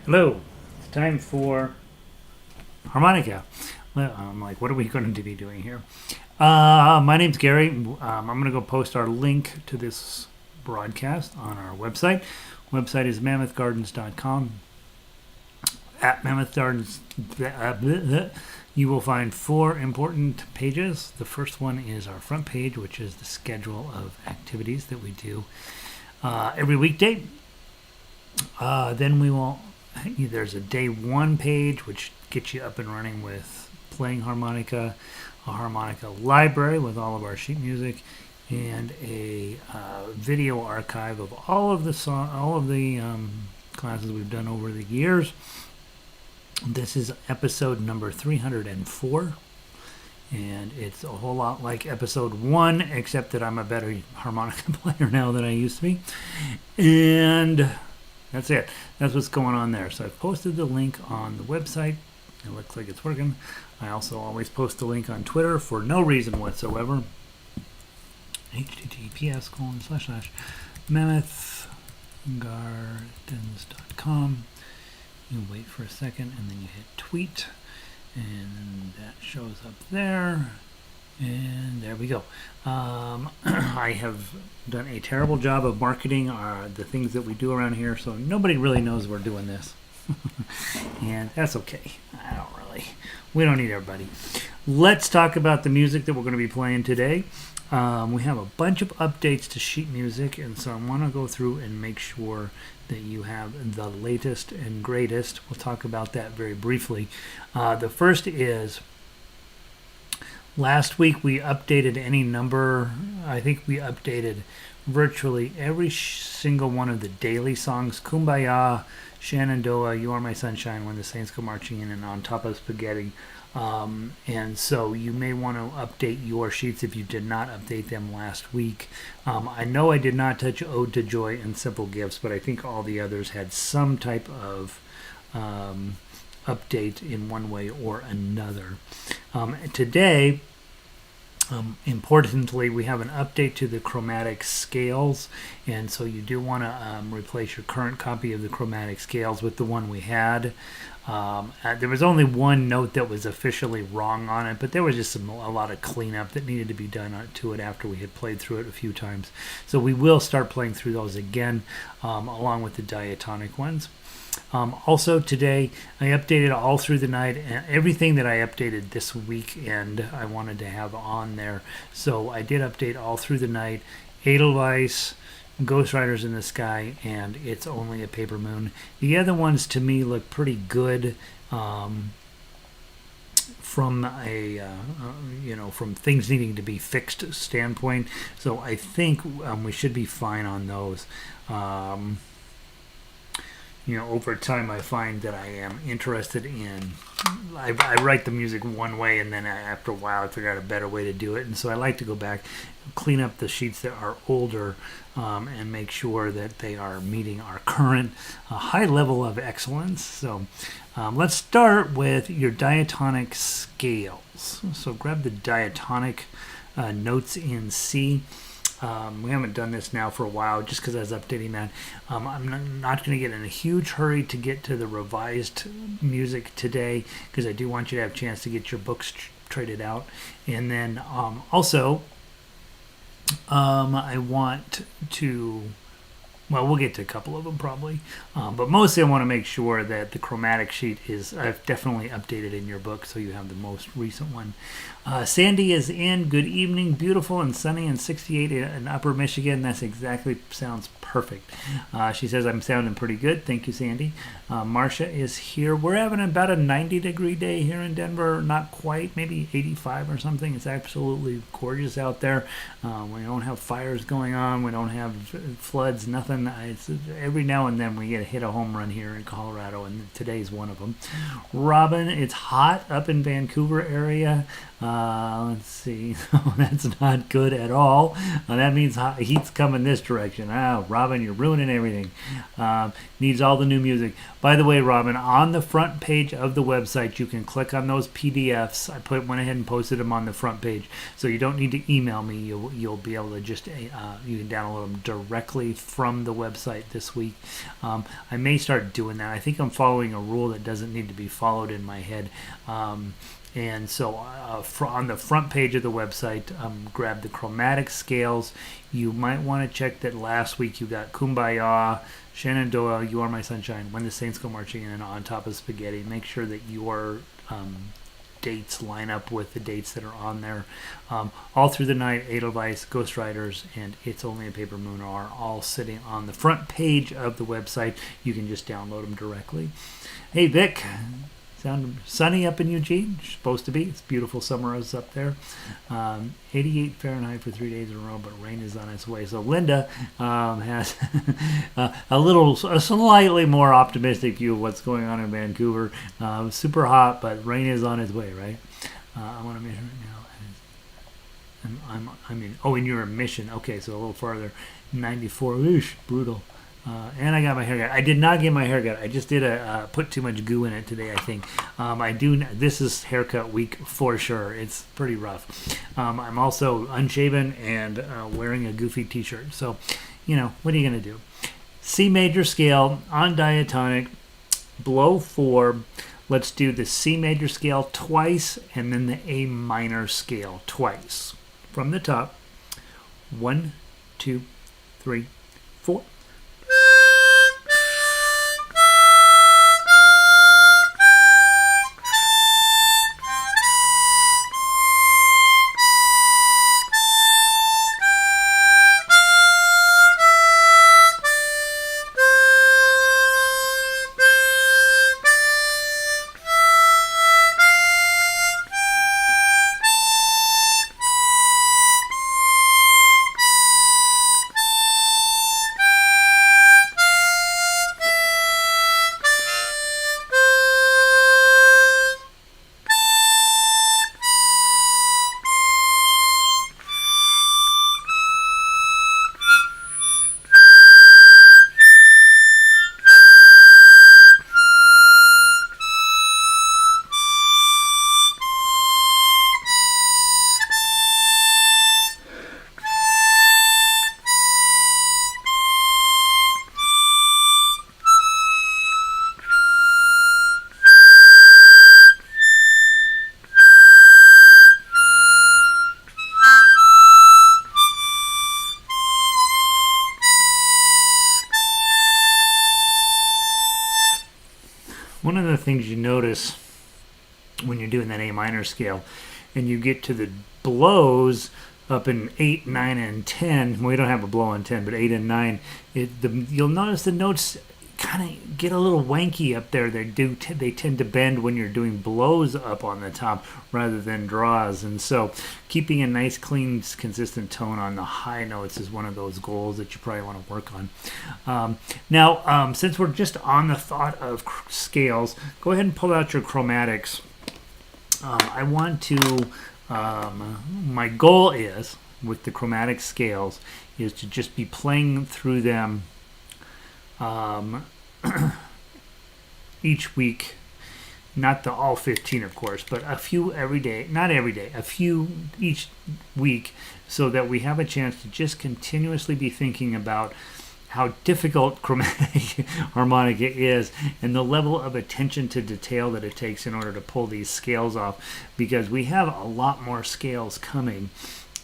Hello, it's time for Harmonica. Well, I'm like, what are we going to be doing here? My name's Gary. I'm going to go post our link to this broadcast on our website. Website is mammothgardens.com. At Mammoth Gardens, you will find 4 important pages. The first one is our front page, which is the schedule of activities that we do every weekday. Then we will. There's a day 1 page, which gets you up and running with playing harmonica, a harmonica library with all of our sheet music, and a video archive of all of the classes we've done over the years. This is episode number 304, and it's a whole lot like episode 1, except that I'm a better harmonica player now than I used to be. And that's it. That's what's going on there. So I've posted the link on the website. It looks like it's working. I also always post a link on Twitter for no reason whatsoever. https://mammothgardens.com. You wait for a second and then you hit tweet, and that shows up there. And there we go. I have done a terrible job of marketing the things that we do around here, so nobody really knows we're doing this. And that's okay. We don't need everybody. Let's talk about the music that we're going to be playing today. We have a bunch of updates to sheet music, and so I want to go through and make sure that you have the latest and greatest. We'll talk about that very briefly. The first is, last week we updated any number. I think we updated virtually every single one of the daily songs. Kumbaya, Shenandoah, You Are My Sunshine, When the Saints Go Marching In, and On Top of Spaghetti. And so you may want to update your sheets if you did not update them last week. I know I did not touch Ode to Joy and Simple Gifts, but I think all the others had some type of update in one way or another. Today, importantly, we have an update to the chromatic scales, and so you do want to replace your current copy of the chromatic scales with the one we had. There was only one note that was officially wrong on it, but there was just a lot of cleanup that needed to be done to it after we had played through it a few times. So we will start playing through those again, along with the diatonic ones. Also today, I updated all through the night, and everything that I updated this weekend I wanted to have on there. So I did update all through the night. Edelweiss, Ghost Riders in the Sky, and It's Only a Paper Moon. The other ones to me look pretty good from a from things needing to be fixed standpoint. So I think we should be fine on those. Over time I find that I am interested in, I write the music one way, and then after a while I figure out a better way to do it, and so I like to go back, clean up the sheets that are older, and make sure that they are meeting our current high level of excellence. So let's start with your diatonic scales. So grab the diatonic notes in C. We haven't done this now for a while just because I was updating that. I'm not going to get in a huge hurry to get to the revised music today, because I do want you to have a chance to get your books traded out. And then also, I want to, well, we'll get to a couple of them probably, but mostly I want to make sure that the chromatic sheet is, I've definitely updated in your book, so you have the most recent one. Sandy is in. Good evening. Beautiful and sunny and 68 in Upper Michigan. That's exactly, sounds perfect. She says, I'm sounding pretty good. Thank you, Sandy. Marcia is here. We're having about a 90-degree day here in Denver. Not quite, maybe 85 or something. It's absolutely gorgeous out there. We don't have fires going on. We don't have floods, nothing. It's, every now and then we hit a home run here in Colorado, and today's one of them. Robin, it's hot up in Vancouver area. Let's see. That's not good at all. That means heat's coming this direction. Robin, you're ruining everything. Needs all the new music. By the way, Robin, on the front page of the website, you can click on those PDFs. I went ahead and posted them on the front page, so you don't need to email me. You'll be able to just you can download them directly from from the website this week. I may start doing that. I think I'm following a rule that doesn't need to be followed in my head. And so on the front page of the website, grab the chromatic scales. You might want to check that last week you got Kumbaya, Shannon Doyle, You Are My Sunshine, When the Saints Go Marching In, On Top of Spaghetti. Make sure that your dates line up with the dates that are on there. All Through the Night, Edelweiss, Ghost Riders, and It's Only a Paper Moon are all sitting on the front page of the website. You can just download them directly. Hey, Vic. Sound sunny up in Eugene. It's supposed to be. It's beautiful summer is up there. 88 Fahrenheit for 3 days in a row, but rain is on its way. So Linda has a slightly more optimistic view of what's going on in Vancouver. Super hot, but rain is on its way, right? I want to measure it now. And you're in Mission. Okay, so a little farther. 94. Oosh, brutal. And I got my hair cut. I did not get my hair cut. I just did put too much goo in it today, I think. This is haircut week for sure. It's pretty rough. I'm also unshaven and wearing a goofy t-shirt. So, what are you going to do? C major scale on diatonic, blow 4. Let's do the C major scale twice and then the A minor scale twice. From the top. 1, 2, 3, 4. One of the things you notice when you're doing that A minor scale and you get to the blows up in 8, 9, and 10, well, we don't have a blow on 10, but 8 and 9, you'll notice the notes kind of get a little wanky up there. They tend to bend when you're doing blows up on the top rather than draws. And so keeping a nice, clean, consistent tone on the high notes is one of those goals that you probably want to work on. Now, since we're just on the thought of scales, go ahead and pull out your chromatics. I want to, my goal is, with the chromatic scales, is to just be playing through them each week, not all 15 of course, but a few every day, not every day, a few each week, so that we have a chance to just continuously be thinking about how difficult chromatic harmonica is and the level of attention to detail that it takes in order to pull these scales off, because we have a lot more scales coming.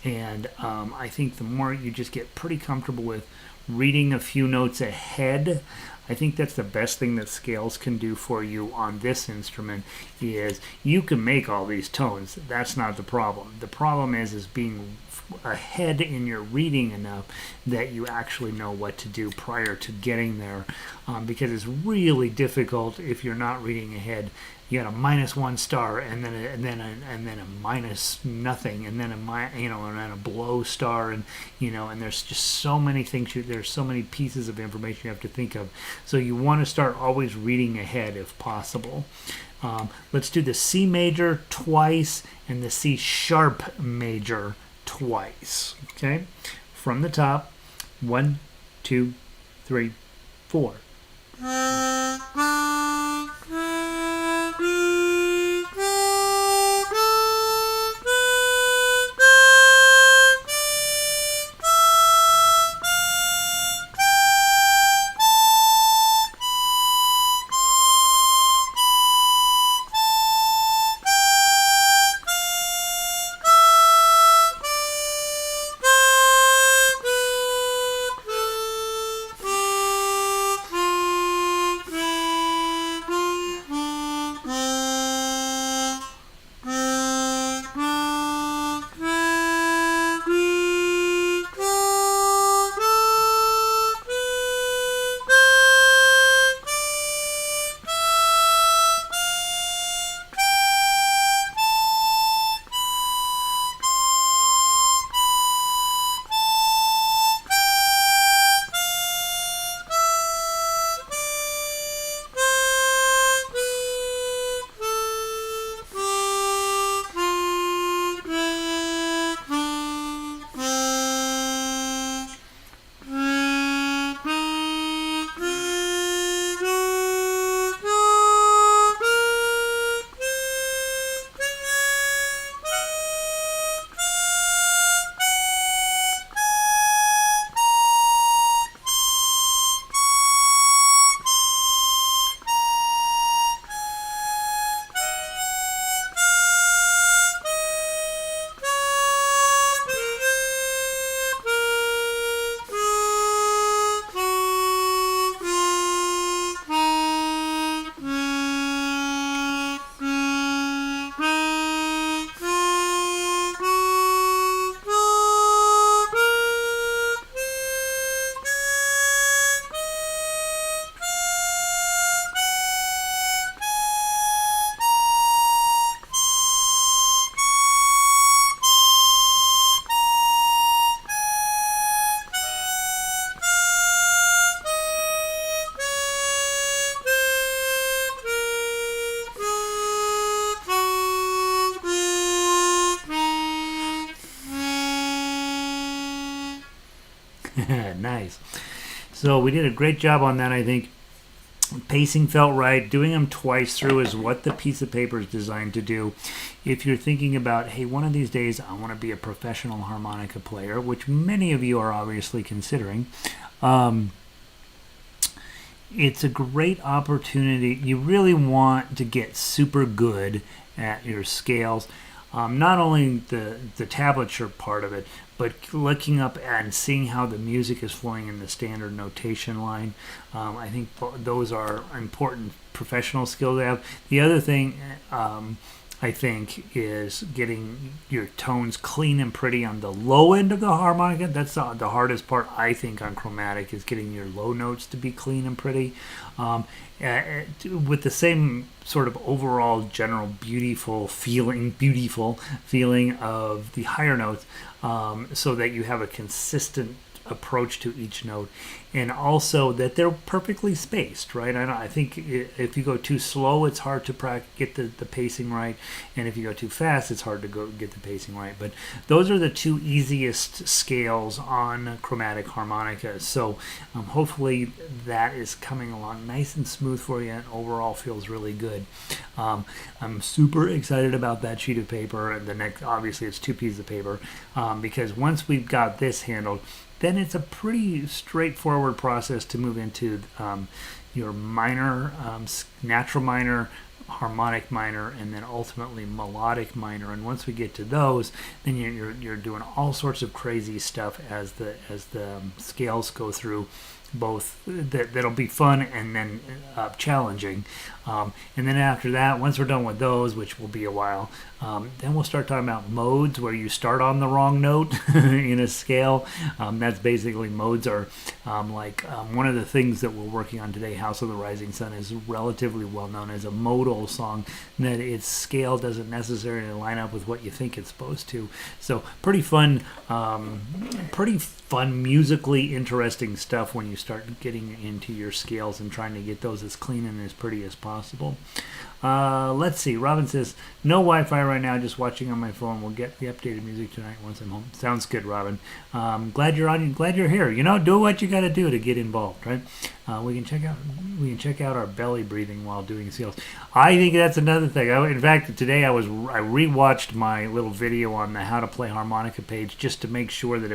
And I think the more you just get pretty comfortable with reading a few notes ahead, I think that's the best thing that scales can do for you on this instrument. Is you can make all these tones. That's not the problem. The problem is being ahead in your reading enough that you actually know what to do prior to getting there, because it's really difficult if you're not reading ahead. You got a -1 star and then a minus nothing and then a blow star, and and there's just so many things. There's so many pieces of information you have to think of. So you want to start always reading ahead if possible. Let's do the C major twice and the C sharp major twice. Okay, from the top, 1, 2, 3, 4. nice. So we did a great job on that, I think. Pacing felt right. Doing them twice through is what the piece of paper is designed to do. If you're thinking about, hey, one of these days I want to be a professional harmonica player, which many of you are obviously considering, it's a great opportunity. You really want to get super good at your scales. Not only the tablature part of it, but looking up and seeing how the music is flowing in the standard notation line. I think those are important professional skills to have. The other thing I think is getting your tones clean and pretty on the low end of the harmonica. That's the hardest part, I think, on Chromatic, is getting your low notes to be clean and pretty. With the same sort of overall general beautiful feeling of the higher notes, so that you have a consistent approach to each note, and also that they're perfectly spaced, right? I think if you go too slow, it's hard to get the pacing right, and if you go too fast, it's hard to get the pacing right. But those are the two easiest scales on Chromatic harmonica. So hopefully that is coming along nice and smooth for you, and overall feels really good. I'm super excited about that sheet of paper, and the next, obviously, it's 2 pieces of paper, because once we've got this handled, then it's a pretty straightforward process to move into your minor, natural minor, harmonic minor, and then ultimately melodic minor. And once we get to those, then you're doing all sorts of crazy stuff as the scales go through. Both that'll be fun and then challenging, and then after that, once we're done with those, which will be a while, then we'll start talking about modes, where you start on the wrong note in a scale. That's basically, modes are one of the things that we're working on today. House of the Rising Sun is relatively well known as a modal song, that its scale doesn't necessarily line up with what you think it's supposed to. So pretty fun musically interesting stuff when you start getting into your scales and trying to get those as clean and as pretty as possible. Let's see. Robin says, no Wi-Fi right now, just watching on my phone. We'll get the updated music tonight once I'm home. Sounds good, Robin. Glad you're on. Glad you're here. Do what you got to do to get involved, right? We can check out our belly breathing while doing scales. I think that's another thing. In fact, today I rewatched my little video on the how to play harmonica page, just to make sure that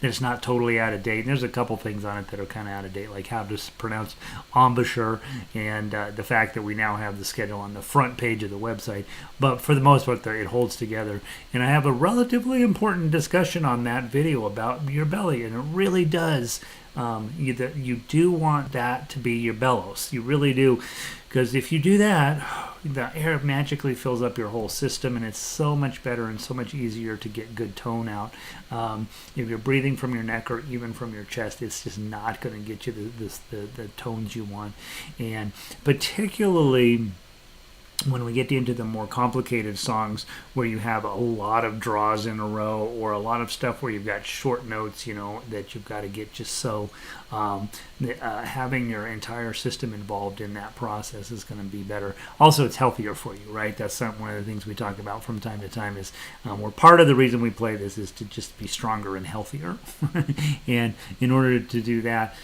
it's not totally out of date. And there's a couple things on it that are kind of out of date, like how to pronounce embouchure, and the fact that we now have the schedule on the front page of the website. But for the most part, it holds together. And I have a relatively important discussion on that video about your belly, and it really does. You do want that to be your bellows. You really do. Because if you do that, the air magically fills up your whole system, and it's so much better and so much easier to get good tone out. If you're breathing from your neck or even from your chest, it's just not going to get you the tones you want. And particularly when we get into the more complicated songs, where you have a lot of draws in a row, or a lot of stuff where you've got short notes, that you've got to get just so, having your entire system involved in that process is going to be better. Also, it's healthier for you, right? That's one of the things we talk about from time to time, is we're part of the reason we play this is to just be stronger and healthier. And in order to do that,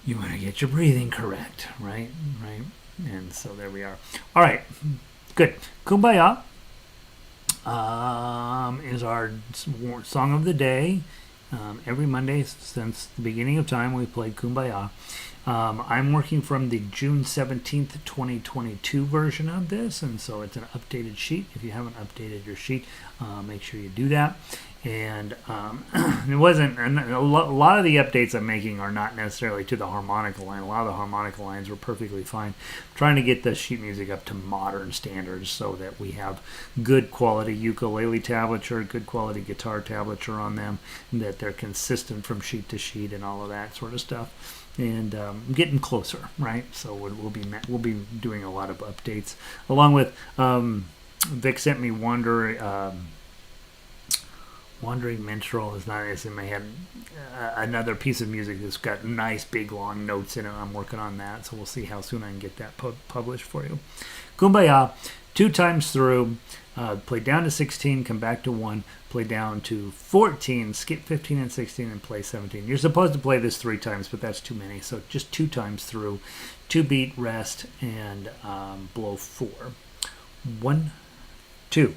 you want to get your breathing correct, right? And so there we are. All right, good. Kumbaya is our song of the day. Every Monday since the beginning of time, we played Kumbaya. I'm working from the June 17th, 2022 version of this, and so it's an updated sheet. If you haven't updated your sheet, make sure you do that. And it wasn't, and a lot of the updates I'm making are not necessarily to the harmonica line. A lot of the harmonica lines were perfectly fine. I'm trying to get the sheet music up to modern standards so that we have good quality ukulele tablature, good quality guitar tablature on them, and that they're consistent from sheet to sheet and all of that sort of stuff. And getting closer, right? So we'll be doing a lot of updates, along with Vic sent me Wandering Minstrel is not as in my head. Another piece of music that's got nice big long notes in it. I'm working on that, so we'll see how soon I can get that published for you. Kumbaya, 2 times through. Play down to 16, come back to 1, play down to 14, skip 15 and 16, and play 17. You're supposed to play this 3 times, but that's too many. So just 2 times through, 2 beat, rest, and blow 4. 1, 2.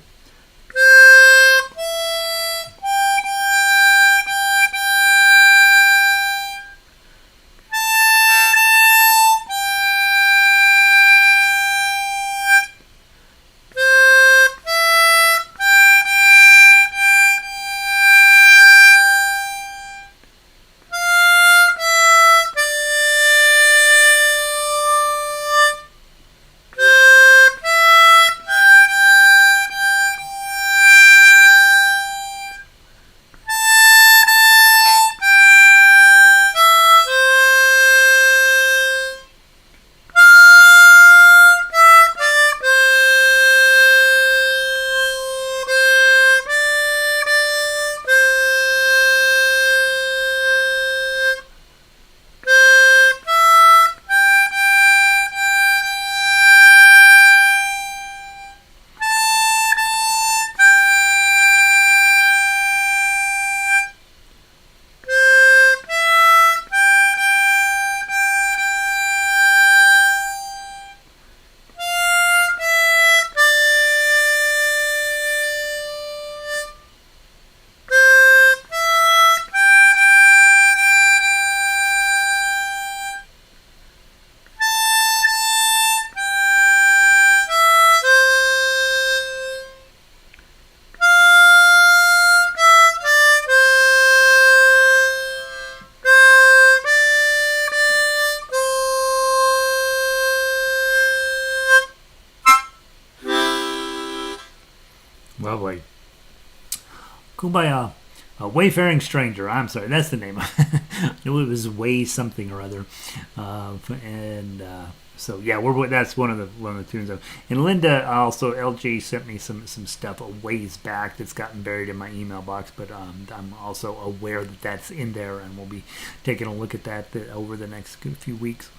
Lovely. Kumbaya, a wayfaring stranger. I'm sorry, that's the name. I knew it was way something or other. So yeah, that's one of the tunes. And Linda also, LG sent me some stuff a ways back that's gotten buried in my email box, but I'm also aware that that's in there, and we'll be taking a look at that over the next few weeks.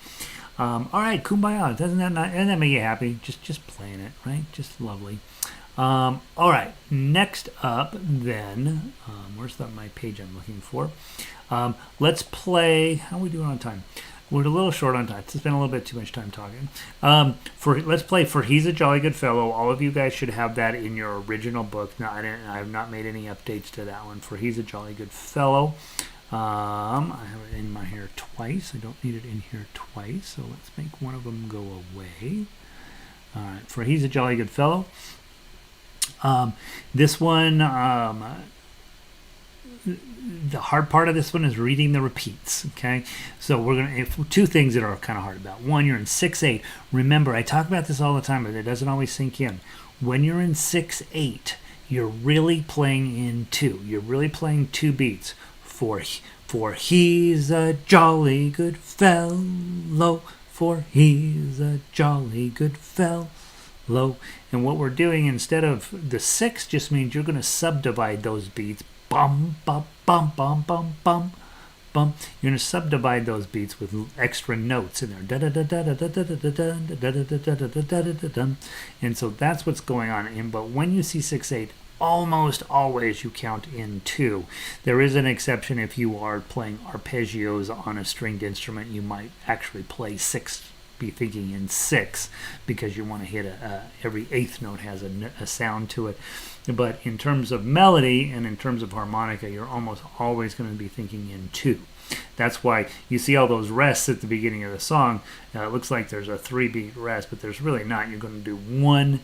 All right, Kumbaya. Doesn't that make you happy? Just playing it, right? Just lovely. All right, next up then, where's my page I'm looking for? Let's play, how are we doing on time? We're a little short on time. It's spent a little bit too much time talking. Let's play For He's a Jolly Good Fellow. All of you guys should have that in your original book. No, I have not made any updates to that one. For He's a Jolly Good Fellow. I have it in my here twice. I don't need it in here twice, so let's make one of them go away. All right, For He's a Jolly Good Fellow. This one, the hard part of this one is reading the repeats. Okay, so we're gonna two things that are kind of hard about. One, you're in 6/8. Remember, I talk about this all the time, but it doesn't always sink in. When you're in 6/8, you're really playing in 2. You're really playing 2 beats. For he's a jolly good fellow. For he's a jolly good fellow. And what we're doing, instead of the 6, just means you're going to subdivide those beats. Bum, bum, bum, bum, bum, bum, bum. You're going to subdivide those beats with extra notes in there. And so that's what's going on. But when you see 6/8, almost always you count in 2. There is an exception if you are playing arpeggios on a stringed instrument. You might actually play 6. Be thinking in 6 because you want to hit every 8th note has a sound to it. But in terms of melody and in terms of harmonica, you're almost always going to be thinking in 2. That's why you see all those rests at the beginning of the song. It looks like there's a 3-beat rest, but there's really not. You're going to do 1,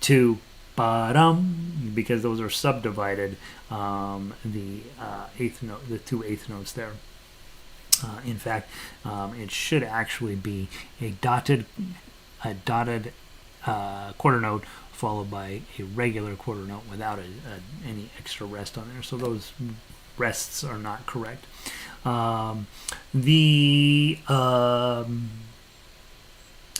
2, ba-dum, because those are subdivided. The 2 8th notes there. In fact, it should actually be a dotted quarter note followed by a regular quarter note without any extra rest on there. So those rests are not correct.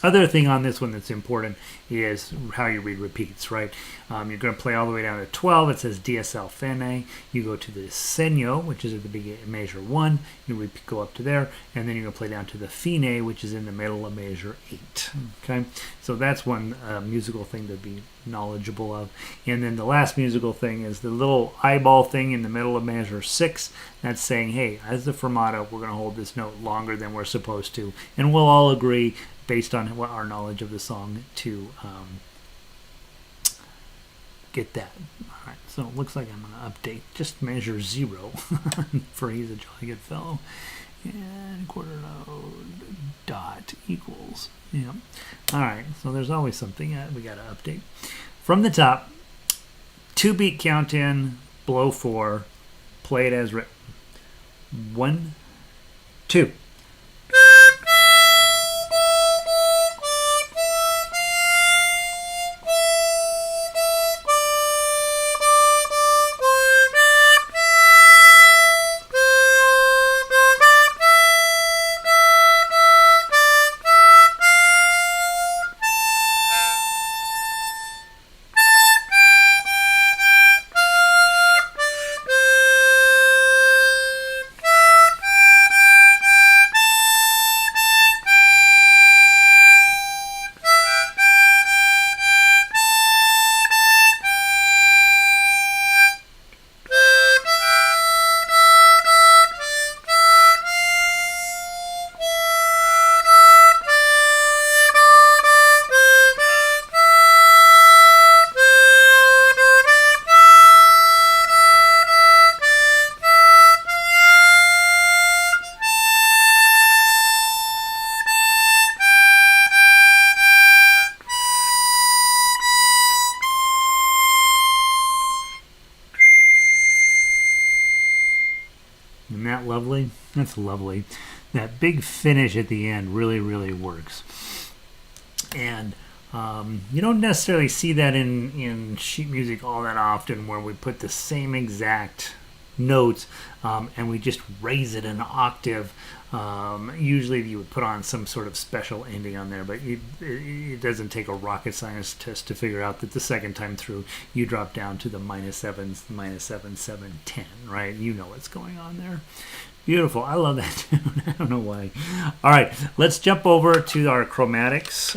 Other thing on this one that's important is how you read repeats, right? You're going to play all the way down to 12. It says DSL Fene. You go to the Segno, which is at the beginning, measure 1. You go up to there, and then you're going to play down to the Fine, which is in the middle of measure 8. Okay, so that's one musical thing to be knowledgeable of. And then the last musical thing is the little eyeball thing in the middle of measure 6. That's saying, hey, as the fermata, we're going to hold this note longer than we're supposed to, and we'll all agree, based on what our knowledge of the song, to get that. All right, so it looks like I'm going to update just measure 0 for He's a Jolly Good Fellow, and quarter note dot equals. Yeah. All right, so there's always something we got to update. From the top, 2-beat count in, blow 4, play it as written. 1, 2. Isn't that lovely? That's lovely. That big finish at the end really, really works. And you don't necessarily see that in sheet music all that often, where we put the same exact notes and we just raise it an octave. Usually you would put on some sort of special ending on there, but it doesn't take a rocket science test to figure out that the second time through you drop down to the -7s, -7, 7, 10, right? You know what's going on there. Beautiful. I love that tune. I don't know why. All right, let's jump over to our chromatics.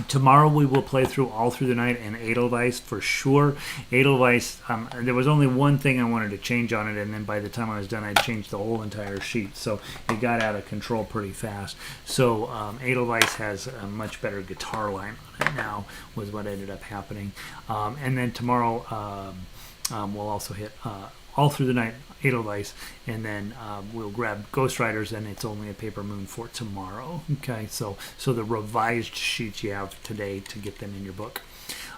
Tomorrow we will play through All Through the Night and Edelweiss for sure. Edelweiss, there was only one thing I wanted to change on it, and then by the time I was done, I changed the whole entire sheet. So it got out of control pretty fast. So Edelweiss has a much better guitar line on it now, was what ended up happening. And then tomorrow we'll also hit All Through the Night, Edelweiss, and then we'll grab Ghost Riders, and It's Only a Paper Moon for tomorrow. Okay, so the revised sheets you have today to get them in your book.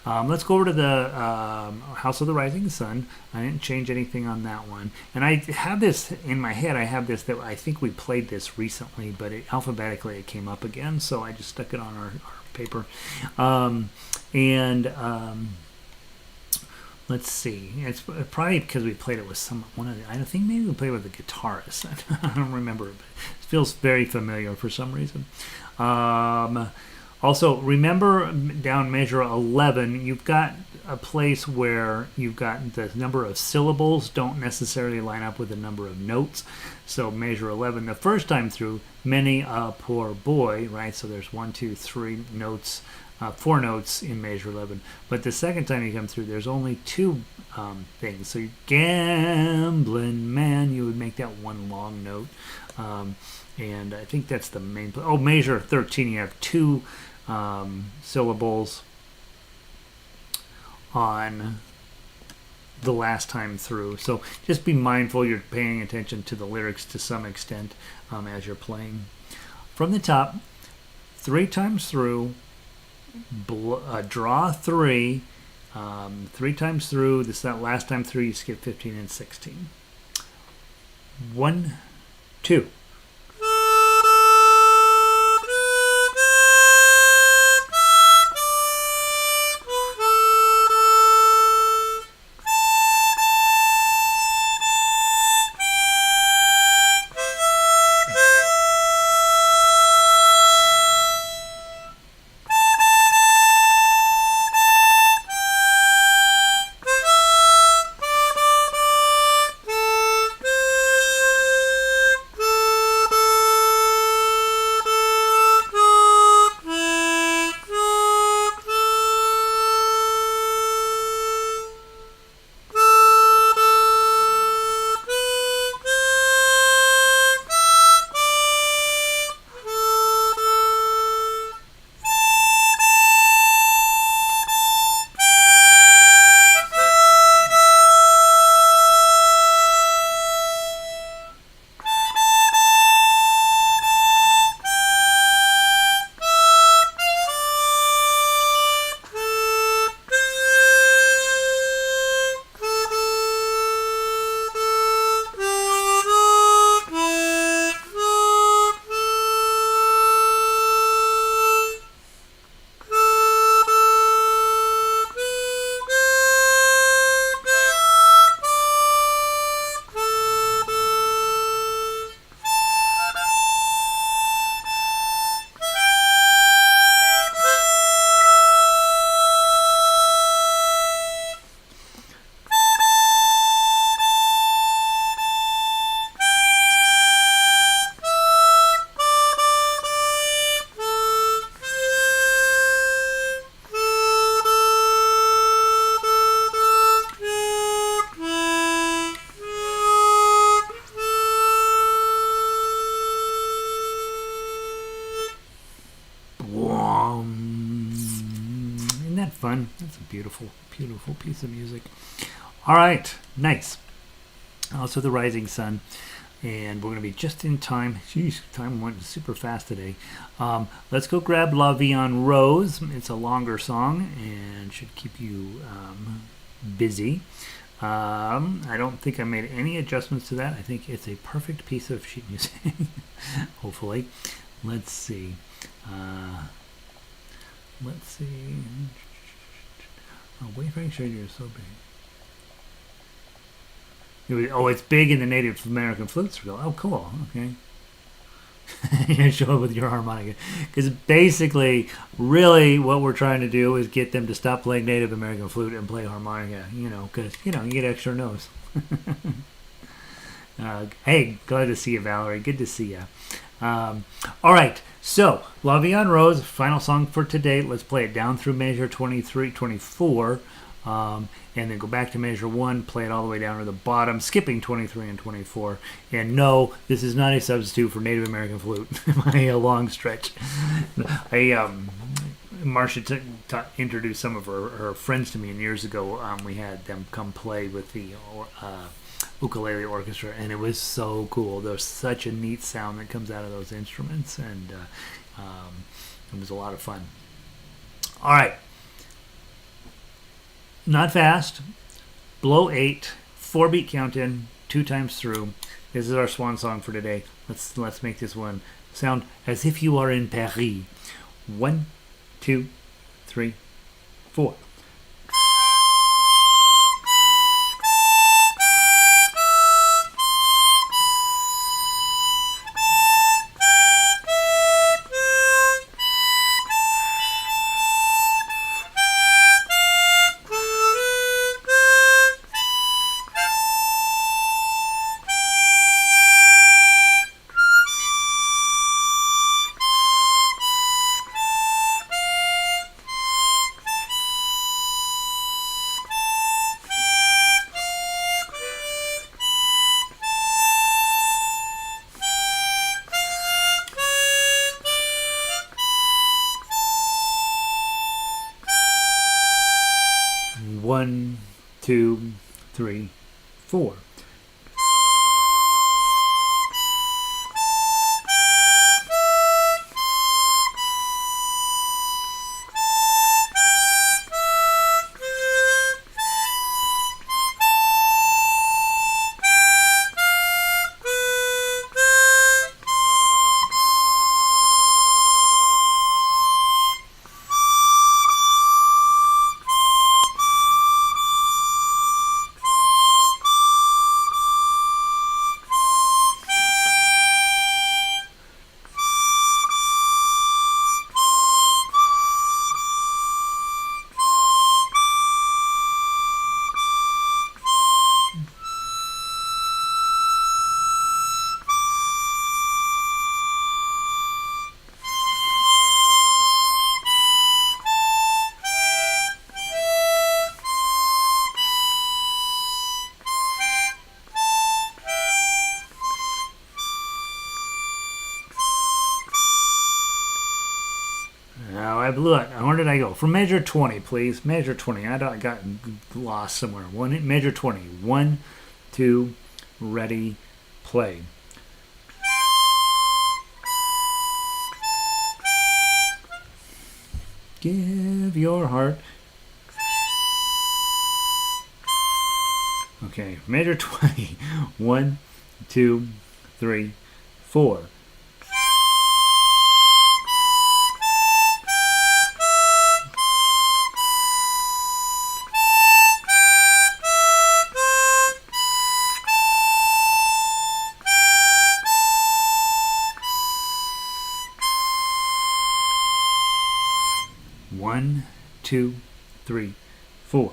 Let's go over to the House of the Rising Sun. I didn't change anything on that one. And I have this in my head. I have this that I think we played this recently, but alphabetically it came up again, so I just stuck it on our paper. Let's see. It's probably because we played it with I think maybe we played with the guitarist. I don't remember, but it feels very familiar for some reason. Also, remember down measure 11, you've got a place where you've got the number of syllables don't necessarily line up with the number of notes. So measure 11, the first time through, many a poor boy, right? So there's 1, 2, 3 notes. 4 notes in measure 11, but the second time you come through, there's only 2 things. So gambling man, you would make that one long note, and I think that's the main. Measure 13, you have 2 syllables on the last time through. So just be mindful you're paying attention to the lyrics to some extent as you're playing. From the top, 3 times through. Draw 3, 3 times through. That last time through, you skip 15 and 16. 1, 2. fun. That's a beautiful, beautiful piece of music. All right, nice. Also, the Rising Sun. And we're going to be just in time. Jeez, time went super fast today. Let's go grab La Vie En Rose. It's a longer song and should keep you busy. I don't think I made any adjustments to that. I think it's a perfect piece of sheet music. Hopefully. Let's see. Let's see. Oh, wait for sure you're so big. Oh, it's big in the Native American flute circle. Oh, cool. Okay. You show up with your harmonica. Because basically, really what we're trying to do is get them to stop playing Native American flute and play harmonica, because, you get extra notes. Hey, glad to see you, Valerie. Good to see you. All right. So, La Vie En Rose, final song for today. Let's play it down through measure 23, 24. And then go back to measure 1, play it all the way down to the bottom, skipping 23 and 24. And no, this is not a substitute for Native American flute by a long stretch. Marcia introduced some of her friends to me, and years ago we had them come play with the ukulele orchestra, and it was so cool. There's such a neat sound that comes out of those instruments, and it was a lot of fun. All right. Not fast. Blow 8, 4-beat count in, 2 times through. This is our swan song for today. Let's make this one sound as if you are in Paris. 1, 2, 3, 4. One, two, three, four. I blew it. Where did I go? From measure 20, please. Measure 20. I got lost somewhere. Measure 20. 1, 2, ready, play. Give your heart. Okay, measure 20. 1, 2, 3, 4. One, two, three, four.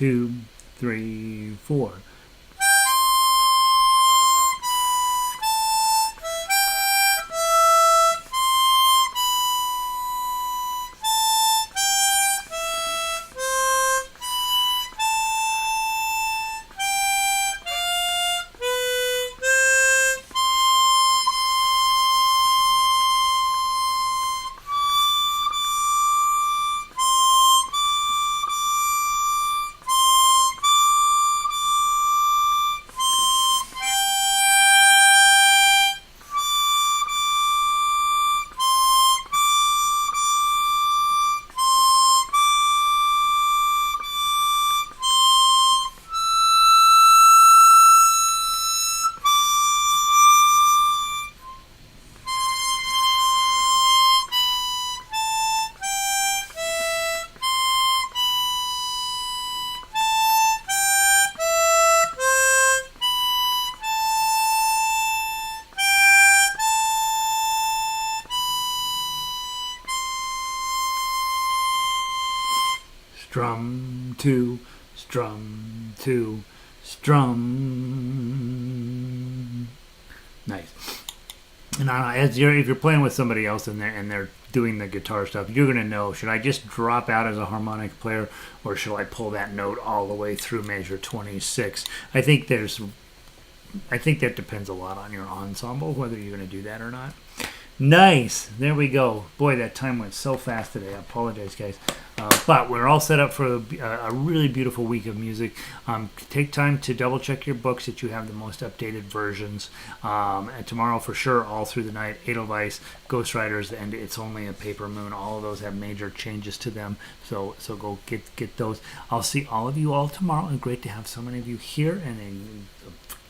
2, 3, 4. Strum, 2, strum, 2, strum. Nice. And if you're playing with somebody else and they're doing the guitar stuff, you're gonna know, should I just drop out as a harmonic player, or should I pull that note all the way through measure 26? I think that depends a lot on your ensemble, whether you're gonna do that or not. Nice. There we go. Boy, that time went so fast today. I apologize, guys. But we're all set up for a really beautiful week of music. Take time to double check your books that you have the most updated versions. And tomorrow, for sure, all through the night, Edelweiss, Ghost Riders, and It's Only a Paper Moon. All of those have major changes to them. So go get those. I'll see all of you all tomorrow. And great to have so many of you here and in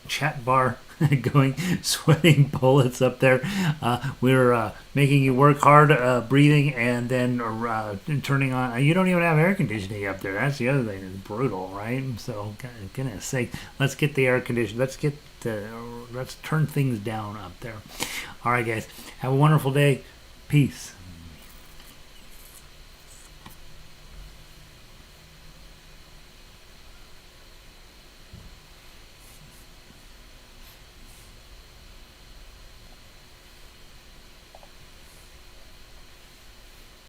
chat bar going, sweating bullets up there. We're making you work hard, breathing, and then turning on. You don't even have air conditioning up there. That's the other thing. It's brutal, right? So, goodness sake, let's get the air conditioning. Let's turn things down up there. All right, guys. Have a wonderful day. Peace.